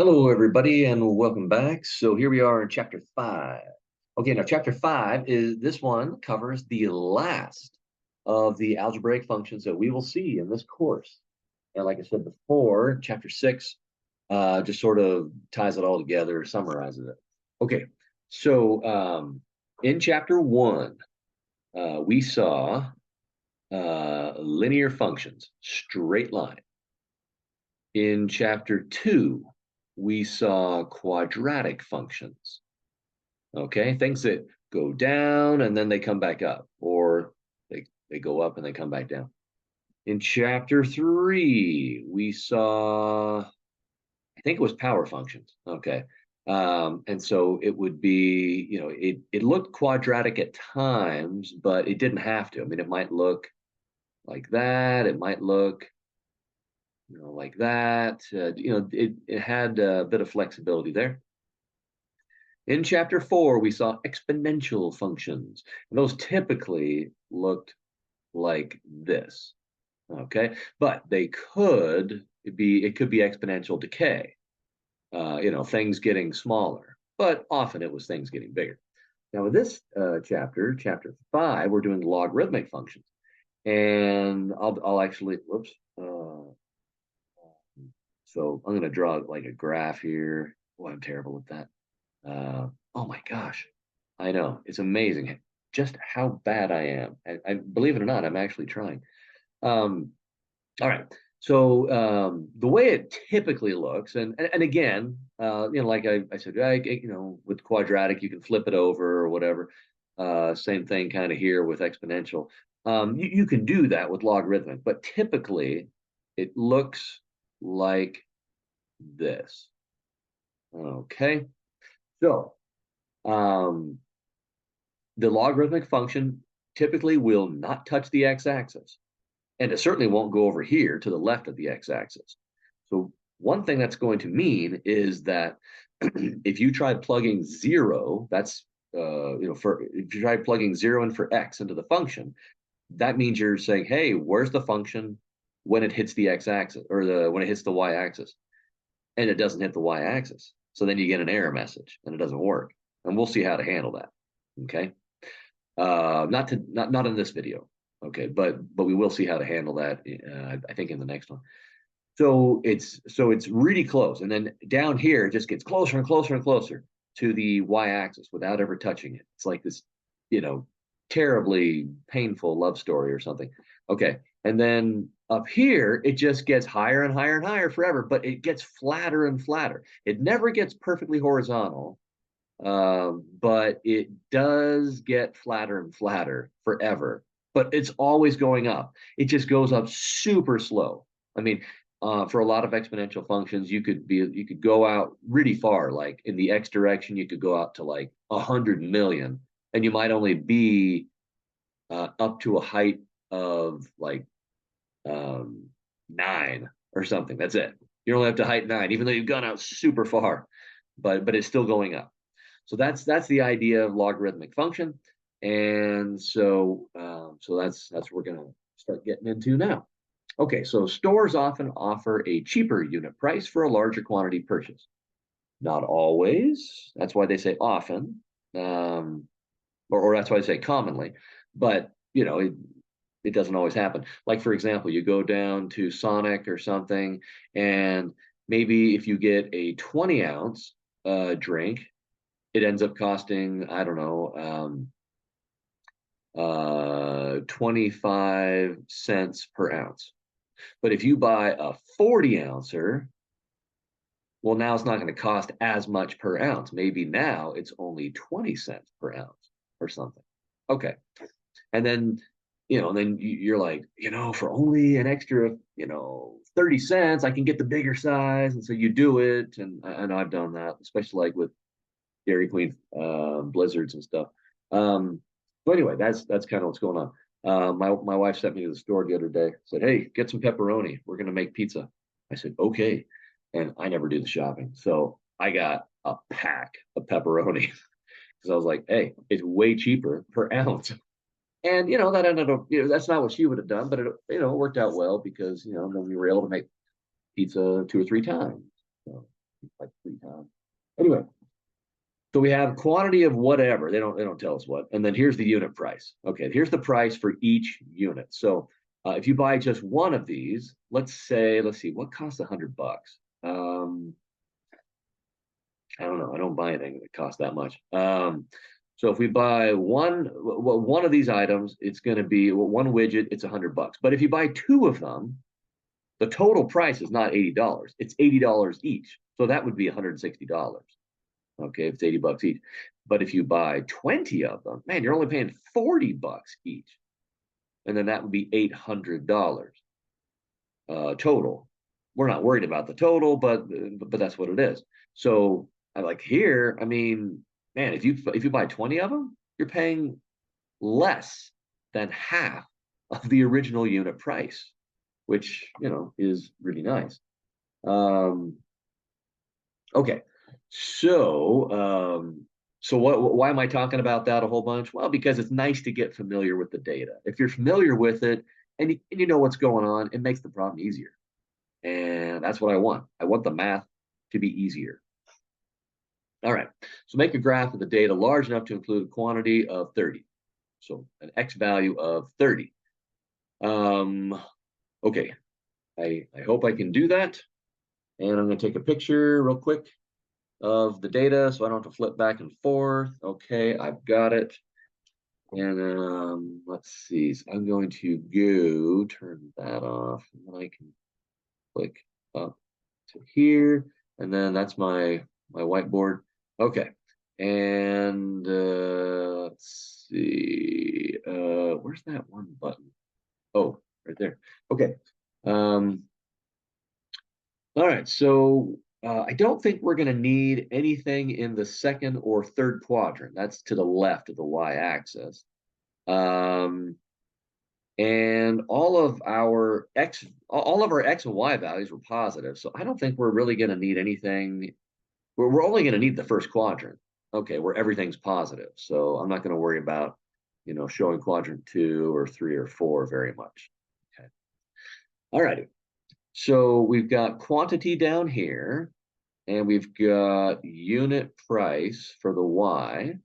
Hello, everybody, and welcome back. So here we are in chapter 5. Okay, now chapter 5 is this one covers the last of the algebraic functions that we will see in this course. And like I said before, chapter 6 just sort of ties it all together, summarizes it. Okay, so in chapter 1, we saw linear functions, straight line. In chapter 2, we saw quadratic functions. Okay, things that go down and then they come back up, or they go up and they come back down. In chapter 3, we saw, I think it was power functions. Okay. And so it would be, it looked quadratic at times, but it didn't have to. I mean, it might look like that. It might look like that. It had a bit of flexibility there. In chapter 4, we saw exponential functions. And those typically looked like this. Okay, but it could be exponential decay. Things getting smaller, but often it was things getting bigger. Now, in this chapter 5, we're doing logarithmic functions, and I'll actually, whoops. So I'm going to draw like a graph here. Oh, I'm terrible at that. Oh my gosh, I know, it's amazing just how bad I am. I believe it or not, I'm actually trying. All right. So the way it typically looks, and again, like I said, with quadratic, you can flip it over or whatever. Same thing kind of here with exponential. You can do that with logarithmic, but typically it looks like this. Okay. So um, the logarithmic function typically will not touch the x-axis. And it certainly won't go over here to the left of the x-axis. So one thing that's going to mean is that if you try plugging 0, that's if you try plugging 0 in for x into the function, that means you're saying, hey, where's the function when it hits the x-axis or when it hits the y-axis, and it doesn't hit the y-axis. So then you get an error message and it doesn't work. And we'll see how to handle that. Okay. Not in this video. Okay, but we will see how to handle that. I think in the next one. So it's really close, and then down here it just gets closer and closer and closer to the y-axis without ever touching it. It's like this, terribly painful love story or something. Okay, and then up here it just gets higher and higher and higher forever, but it gets flatter and flatter. It never gets perfectly horizontal, but it does get flatter and flatter forever. But it's always going up. It just goes up super slow. I mean, for a lot of exponential functions, you could go out really far, like in the x direction, you could go out to like 100 million, and you might only be up to a height of like 9 or something. That's it. You're only up to height 9, even though you've gone out super far, but it's still going up. So that's the idea of logarithmic function, and so that's what we're going to start getting into now. Okay, so stores often offer a cheaper unit price for a larger quantity purchase. Not always. That's why they say often, or that's why they say commonly. But it doesn't always happen. Like for example, you go down to Sonic or something, and maybe if you get a 20-ounce drink, it ends up costing, I don't know, 25 cents per ounce. But if you buy a 40-ouncer, well, now it's not going to cost as much per ounce. Maybe now it's only 20 cents per ounce or something. Okay. And then, then you're like, for only an extra, 30 cents, I can get the bigger size. And so you do it. And I know I've done that, especially like with Dairy Queen blizzards and stuff. So anyway, that's kind of what's going on. My wife sent me to the store the other day. Said, "Hey, get some pepperoni. We're gonna make pizza." I said, "Okay," and I never do the shopping, so I got a pack of pepperoni because I was like, "Hey, it's way cheaper per ounce." And that ended up, that's not what she would have done, but it worked out well because then we were able to make pizza 2 or 3 times. So, like 3 times. Anyway, so we have quantity of whatever. They don't tell us what. And then here's the unit price. Okay, here's the price for each unit. So if you buy just one of these, let's see, what costs $100? I don't know. I don't buy anything that costs that much. So if we buy one of these items, it's going to be one widget. It's $100. But if you buy two of them, the total price is not $80. It's $80 each. So that would be $160. Okay, if it's $80 each. But if you buy 20 of them, man, you're only paying $40 each. And then that would be $800 total. We're not worried about the total, but that's what it is. So I like here, I mean, man, if you buy 20 of them, you're paying less than half of the original unit price, which is really nice. Okay, so why am I talking about that a whole bunch? Well, because it's nice to get familiar with the data. If you're familiar with it and you know what's going on, it makes the problem easier. And that's what I want. I want the math to be easier. All right, so make a graph of the data large enough to include a quantity of 30. So an x value of 30. Okay, I hope I can do that. And I'm going to take a picture real quick of the data so I don't have to flip back and forth. Okay, I've got it. And let's see. So I'm going to go turn that off. And then I can click up to here. And then that's my whiteboard. Okay. And let's see. Where's that one button? Oh, right there. Okay. All right. So I don't think we're going to need anything in the second or third quadrant. That's to the left of the y-axis. And all of our x and y values were positive. So I don't think we're really going to need anything. We're only going to need the first quadrant. Okay, where everything's positive. So I'm not going to worry about, showing quadrant 2 or 3 or 4 very much. Okay. All righty. So we've got quantity down here, and we've got unit price for the y,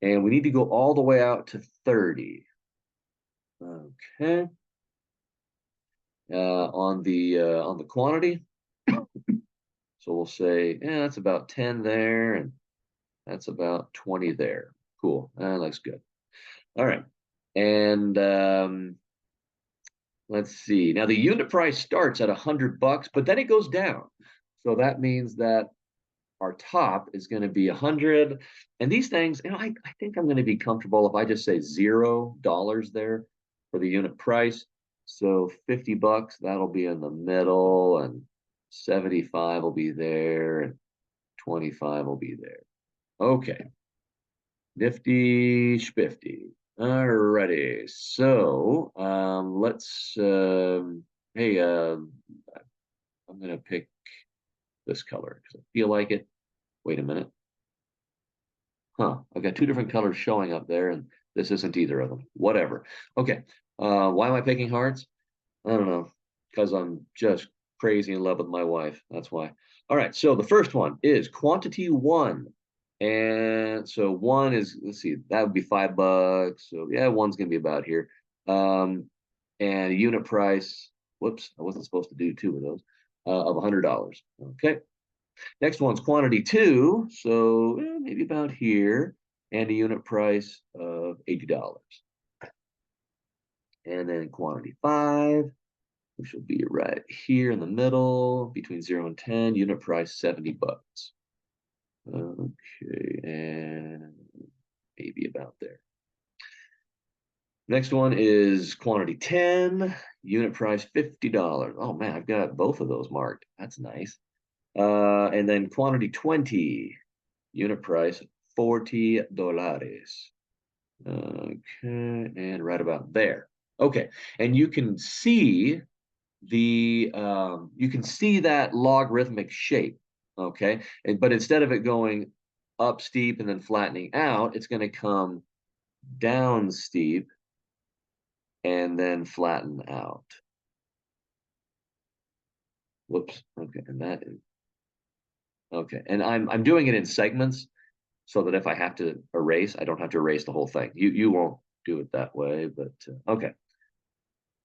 and we need to go all the way out to 30. Okay. On the quantity, so we'll say, yeah, that's about 10 there, and that's about 20 there. Cool. That looks good. All right. And let's see. Now the unit price starts at $100, but then it goes down. So that means that our top is going to be 100. And these things, I think I'm going to be comfortable if I just say $0 there for the unit price. So $50, that'll be in the middle, and 75 will be there, and 25 will be there. Okay. Nifty schpifty. Alrighty. So let's hey, I'm gonna pick this color because I feel like it. Wait a minute. Huh, I've got two different colors showing up there, and this isn't either of them. Whatever. Okay. Why am I picking hearts? I don't know. Because I'm just crazy in love with my wife. That's why. All right. So the first one is quantity 1. And so 1 is, let's see, that would be $5. So yeah, 1's gonna be about here. And unit price, whoops, I wasn't supposed to do 2 of those, of $100. Okay. Next one's quantity 2, so maybe about here, and a unit price of $80. And then quantity 5, which will be right here in the middle, between 0 and 10, unit price $70. Okay, and maybe about there. Next one is quantity 10, unit price $50. Oh man, I've got both of those marked. That's nice. And then quantity 20, unit price $40. Okay, and right about there. Okay, and you can see that logarithmic shape. Okay, but instead of it going up steep and then flattening out, it's going to come down steep and then flatten out. Whoops. Okay, and that is Okay, and I'm doing it in segments so that if I have to erase, I don't have to erase the whole thing. You won't do it that way, but okay.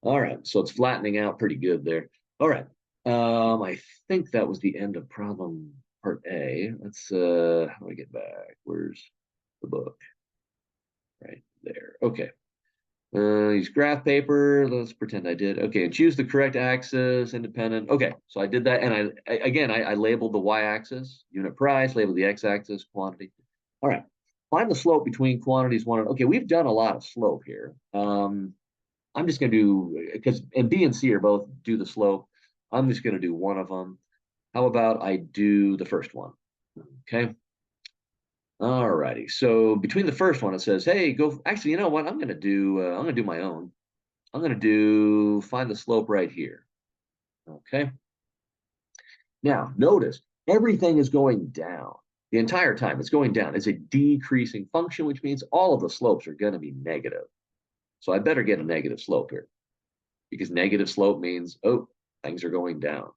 All right, so it's flattening out pretty good there. All right, I think that was the end of problem part A. Let's how do I get back? Where's the book? Right there. Okay. Use graph paper. Let's pretend I did. Okay, and choose the correct axis, independent. Okay, so I did that, and I labeled the y-axis, unit price, labeled the x-axis, quantity. All right, find the slope between quantities one and okay. We've done a lot of slope here. I'm just going to do because and B and C are both do the slope. I'm just going to do one of them. How about I do the first one? Okay. All righty. So between the first one, it says, "Hey, go." Actually, you know what? I'm gonna do my own. I'm gonna do find the slope right here. Okay. Now notice everything is going down the entire time. It's going down. It's a decreasing function, which means all of the slopes are going to be negative. So I better get a negative slope here because negative slope means oh things are going down.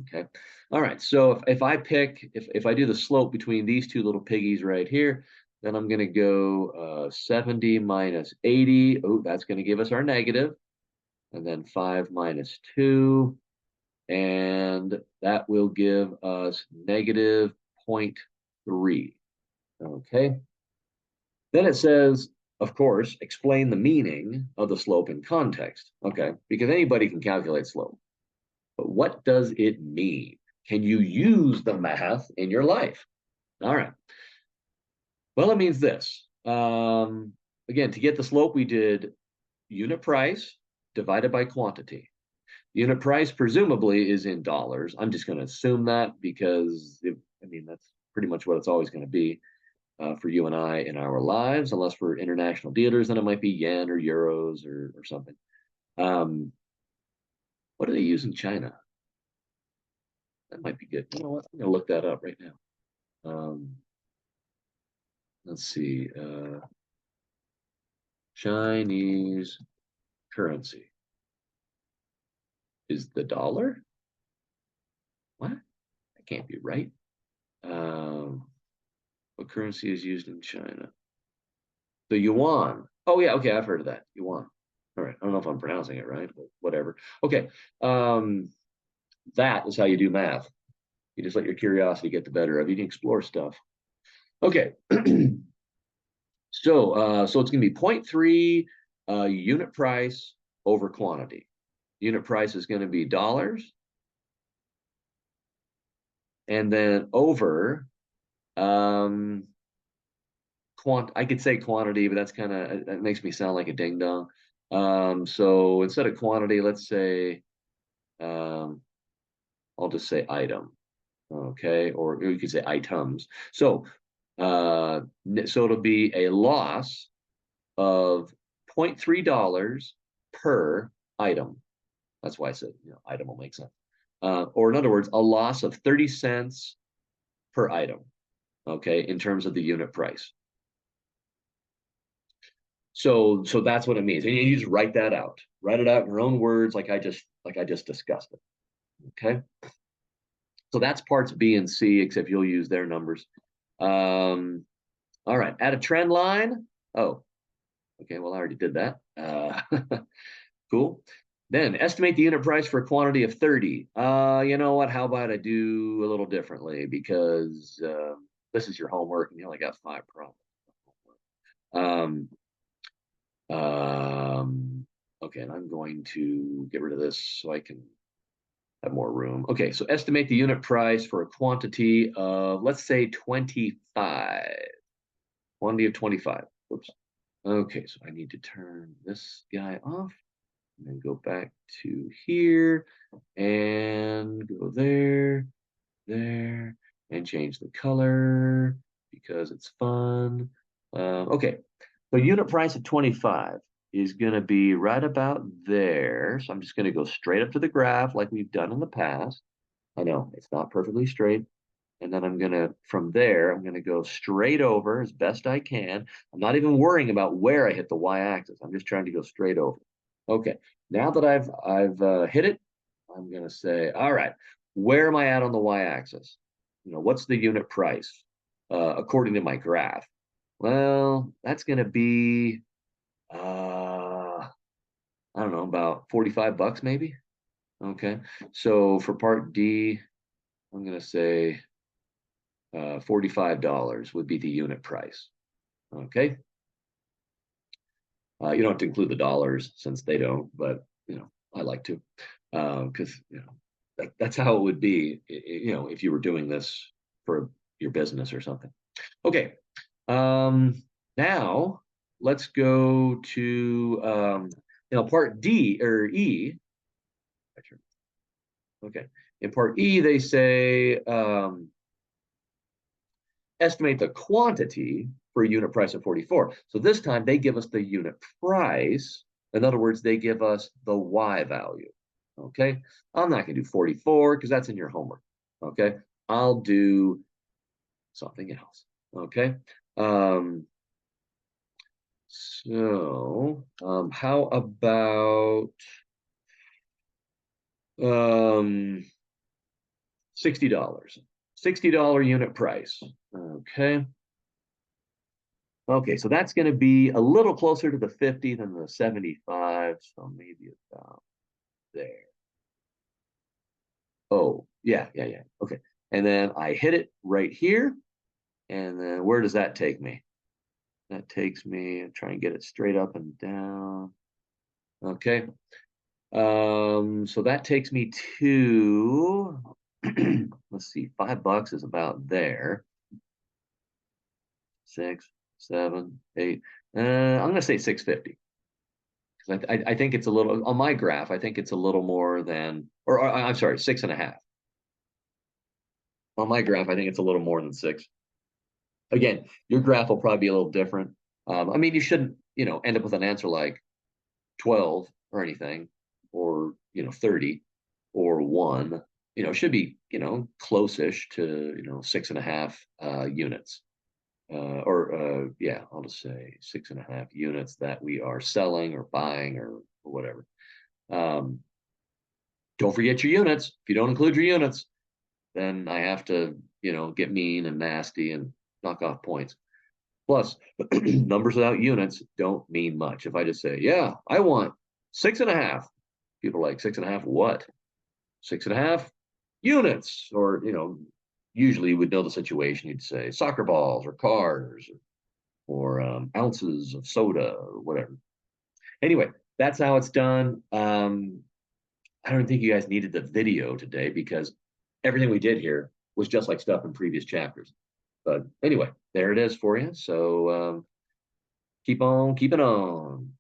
Okay. All right. So if I pick, if I do the slope between these two little piggies right here, then I'm going to go 70 minus 80. Oh, that's going to give us our negative. And then 5 minus 2. And that will give us negative 0.3. Okay. Then it says, of course, explain the meaning of the slope in context. Okay. Because anybody can calculate slope. But what does it mean? Can you use the math in your life? All right. Well, it means this. Again, to get the slope, we did unit price divided by quantity. Unit price presumably is in dollars. I'm just going to assume that because, I mean, that's pretty much what it's always going to be for you and I in our lives, unless we're international dealers, then it might be yen or euros or something. What do they use in China? That might be good. You know what? I'm going to look that up right now. Let's see. Chinese currency is the dollar. What? That can't be right. What currency is used in China? The yuan. Oh yeah, okay, I've heard of that. Yuan. All right. I don't know if I'm pronouncing it right, but whatever. Okay. That is how you do math. You just let your curiosity get the better of you. You can explore stuff. Okay. So it's going to be 0.3 unit price over quantity. Unit price is going to be dollars. And then over I could say quantity, but that's kind of that makes me sound like a ding dong. So instead of quantity, let's say I'll just say item. Okay, or you could say items. So so it'll be a loss of $0.3 per item. That's why I said, item will make sense. Or in other words, a loss of 30 cents per item, okay, in terms of the unit price. So that's what it means. And you just write that out. Write it out in your own words like I just discussed it. Okay. So that's parts B and C, except you'll use their numbers. All right. Add a trend line. Oh, okay. Well, I already did that. Cool. Then estimate the unit price for a quantity of 30. You know what? How about I do a little differently because this is your homework and you only got 5 problems. Okay, and I'm going to get rid of this so I can have more room. Okay, so estimate the unit price for a quantity of, let's say 25. Quantity of 25. Whoops. Okay, so I need to turn this guy off and then go back to here and go there, there, and change the color because it's fun. Okay, so unit price of 25 is going to be right about there. So I'm just going to go straight up to the graph like we've done in the past. I know it's not perfectly straight. And then I'm going to, from there, I'm going to go straight over as best I can. I'm not even worrying about where I hit the y-axis. I'm just trying to go straight over. Okay, now that I've hit it, I'm going to say, all right, where am I at on the y-axis? what's the unit price according to my graph? Well, that's going to be, I don't know, about 45 bucks maybe. Okay. So for part D, I'm going to say $45 would be the unit price. Okay. You don't have to include the dollars since they don't, but I like to, because that's how it would be, if you were doing this for your business or something. Okay. Now let's go to part D or E. Okay. In part E, they say estimate the quantity for a unit price of 44. So this time they give us the unit price. In other words, they give us the Y value. Okay. I'm not going to do 44 because that's in your homework. Okay. I'll do something else. Okay. How about $60? $60 unit price. Okay. Okay, so that's going to be a little closer to the 50 than the 75, so maybe about there. Oh, yeah. Okay. And then I hit it right here. And then where does that take me? That takes me, try and get it straight up and down. Okay. So that takes me to, let's see, $5 is about there. 6, 7, 8. I'm gonna say 650. Because I think it's a little on my graph, I think it's a little more than, or I'm sorry, 6.5. On my graph, I think it's a little more than 6. Again, your graph will probably be a little different. I mean, you shouldn't, end up with an answer like 12 or anything, or 30 or 1. It should be, close-ish to 6.5 units. I'll just say 6.5 units that we are selling or buying or whatever. Don't forget your units. If you don't include your units, then I have to, get mean and nasty and knock off points. Plus, numbers without units don't mean much. If I just say, yeah, I want 6.5, people are like, 6.5 what? 6.5 units, or usually you would know the situation. You'd say soccer balls or cars or ounces of soda or whatever. Anyway, that's how it's done. I don't think you guys needed the video today because everything we did here was just like stuff in previous chapters. But anyway, there it is for you. So keep on keeping on.